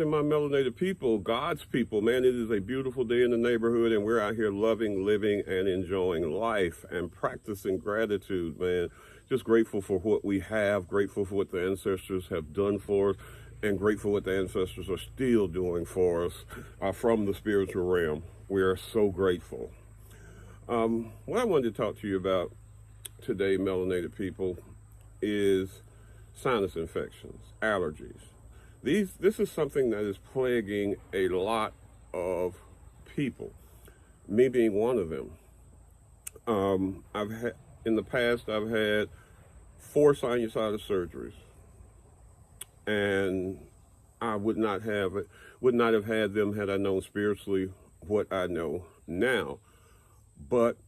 and my melanated people, God's people, man, it is a beautiful day in the neighborhood, and we're out here loving, living, and enjoying life and practicing gratitude, man. Just grateful for what we have, grateful for what the ancestors have done for us, and grateful what the ancestors are still doing for us from the spiritual realm. We are so grateful. What I wanted to talk to you about today, melanated people, is sinus infections, allergies. This is something that is plaguing a lot of people, me being one of them. In the past, I've had 4 sinusitis surgeries, and I would not have had them had I known spiritually what I know now. But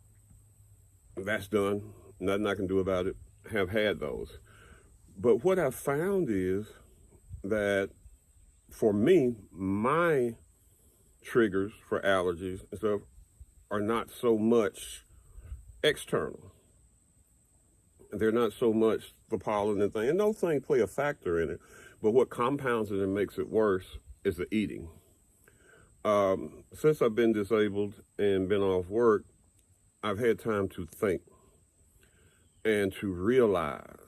that's done. Nothing I can do about it. Have had those. But what I found is that for me, my triggers for allergies and stuff are not so much external. They're not so much the pollen and thing. And those things play a factor in it. But what compounds it and makes it worse is the eating. Since I've been disabled and been off work, I've had time to think and to realize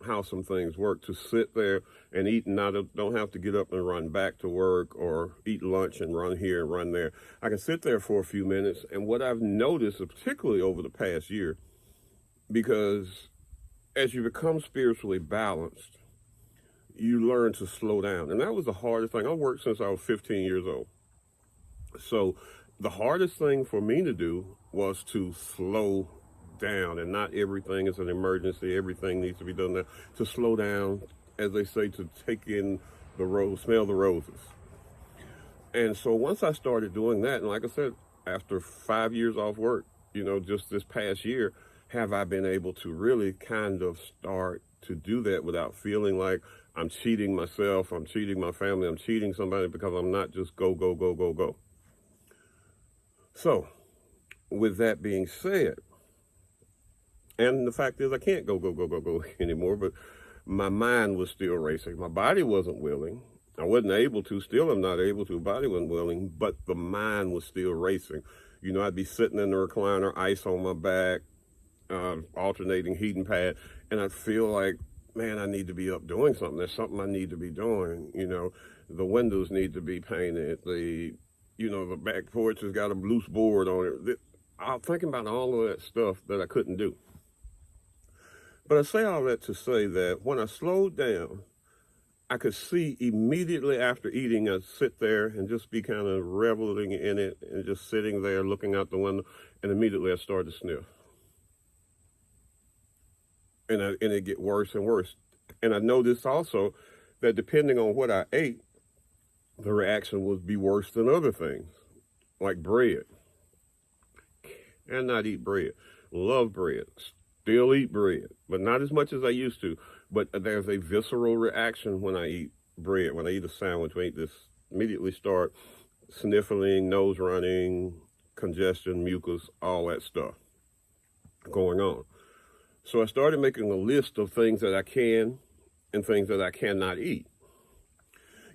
how some things work, to sit there and eat, and I don't have to get up and run back to work or eat lunch and run here and run there. I can sit there for a few minutes, and what I've noticed, particularly over the past year, because as you become spiritually balanced, you learn to slow down. And that was the hardest thing. I worked since I was 15 years old. So the hardest thing for me to do was to slow down, and not everything is an emergency. Everything needs to be done now. To slow down, as they say, to take in the rose, smell the roses. And so once I started doing that, and like I said, after 5 years off work, just this past year, have I been able to really kind of start to do that without feeling like I'm cheating myself, I'm cheating my family, I'm cheating somebody, because I'm not just go, go, go, go, go. So with that being said, and the fact is I can't go, go, go, go, go anymore, but my mind was still racing. My body wasn't willing. I wasn't able to, still I'm not able to, body wasn't willing, but the mind was still racing. I'd be sitting in the recliner, ice on my back, alternating heating pad, and I'd feel like, man, I need to be up doing something. There's something I need to be doing. The windows need to be painted. The back porch has got a loose board on it. I'm thinking about all of that stuff that I couldn't do. But I say all that to say that when I slowed down, I could see immediately after eating, I'd sit there and just be kind of reveling in it and just sitting there looking out the window, and immediately I started to sniff. And it get worse and worse. And I noticed also that depending on what I ate, the reaction would be worse than other things, like bread. Cannot eat bread. Love bread. Still eat bread, but not as much as I used to. But there's a visceral reaction when I eat bread. When I eat a sandwich, when I eat this, immediately start sniffling, nose running, congestion, mucus, all that stuff going on. So I started making a list of things that I can and things that I cannot eat.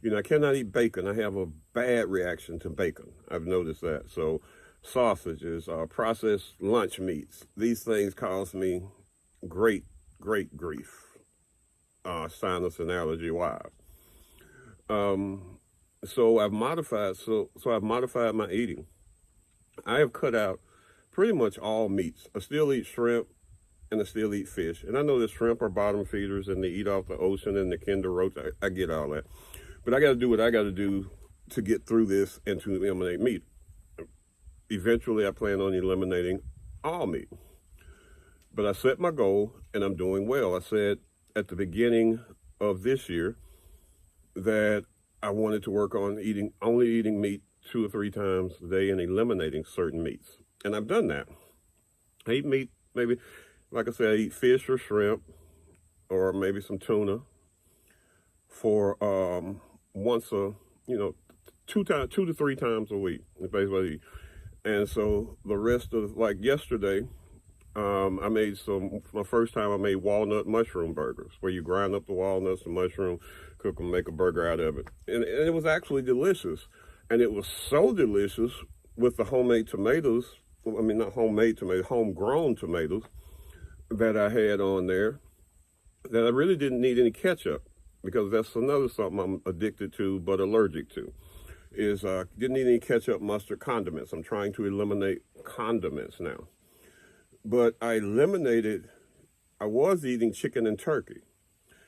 I cannot eat bacon. I have a bad reaction to bacon. I've noticed that. So sausages, processed lunch meats, these things cause me great grief, sinus and allergy wise. So I've modified my eating. I have cut out pretty much all meats. I still eat shrimp and I still eat fish. And I know that shrimp are bottom feeders and they eat off the ocean and the kinder roach. I get all that. But I got to do what I got to do to get through this and to eliminate meat. Eventually, I plan on eliminating all meat. But I set my goal, and I'm doing well. I said at the beginning of this year that I wanted to work on only eating meat 2 or 3 times a day and eliminating certain meats. And I've done that. I eat meat, maybe, like I said, I eat fish or shrimp or maybe some tuna for once 2 to 3 times a week. That's basically what I eat. And so the rest of, like yesterday, My first time I made walnut mushroom burgers, where you grind up the walnuts and mushroom, cook them, make a burger out of it. And it was actually delicious. And it was so delicious with the homemade tomatoes, I mean, not homemade tomatoes, homegrown tomatoes that I had on there, that I really didn't need any ketchup, because that's another something I'm addicted to but allergic to, is didn't need any ketchup, mustard, condiments. I'm trying to eliminate condiments now. But I was eating chicken and turkey.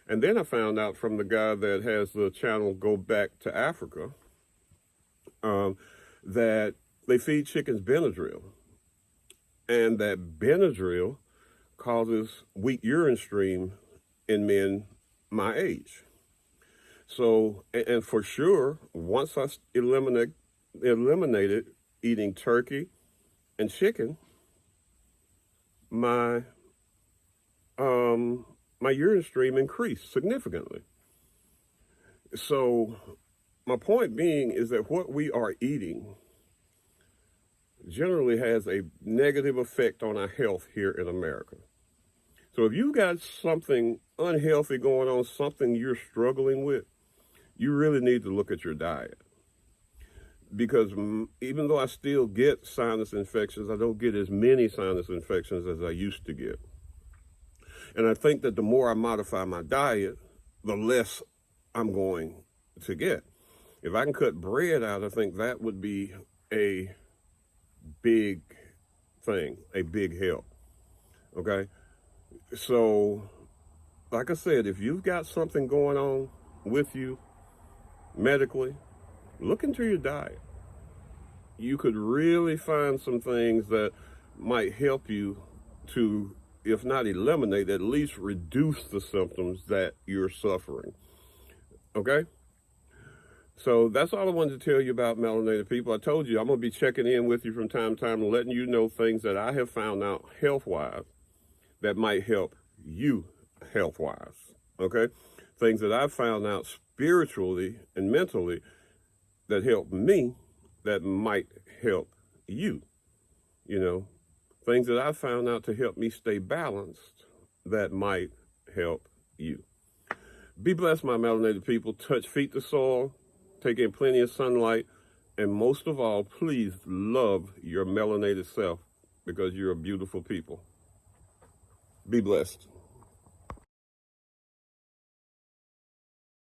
And then I found out from the guy that has the channel Go Back to Africa that they feed chickens Benadryl. And that Benadryl causes weak urine stream in men my age. So, and for sure, once I eliminated eating turkey and chicken, my urine stream increased significantly. So my point being is that what we are eating generally has a negative effect on our health here in America. So if you got something unhealthy going on, something you're struggling with, you really need to look at your diet. Because even though I still get sinus infections, I don't get as many sinus infections as I used to get. And I think that the more I modify my diet, the less I'm going to get. If I can cut bread out, I think that would be a big thing, a big help. Okay? So, like I said, if you've got something going on with you medically, look into your diet. You could really find some things that might help you to, if not eliminate, at least reduce the symptoms that you're suffering. Okay? So that's all I wanted to tell you about melanated people. I told you I'm going to be checking in with you from time to time and letting you know things that I have found out health-wise that might help you health-wise. Okay? Things that I've found out spiritually and mentally that help me that might help you. You know, things that I found out to help me stay balanced that might help you. Be blessed, my melanated people. Touch feet to soil, take in plenty of sunlight, and most of all, please love your melanated self, because you're a beautiful people. Be blessed.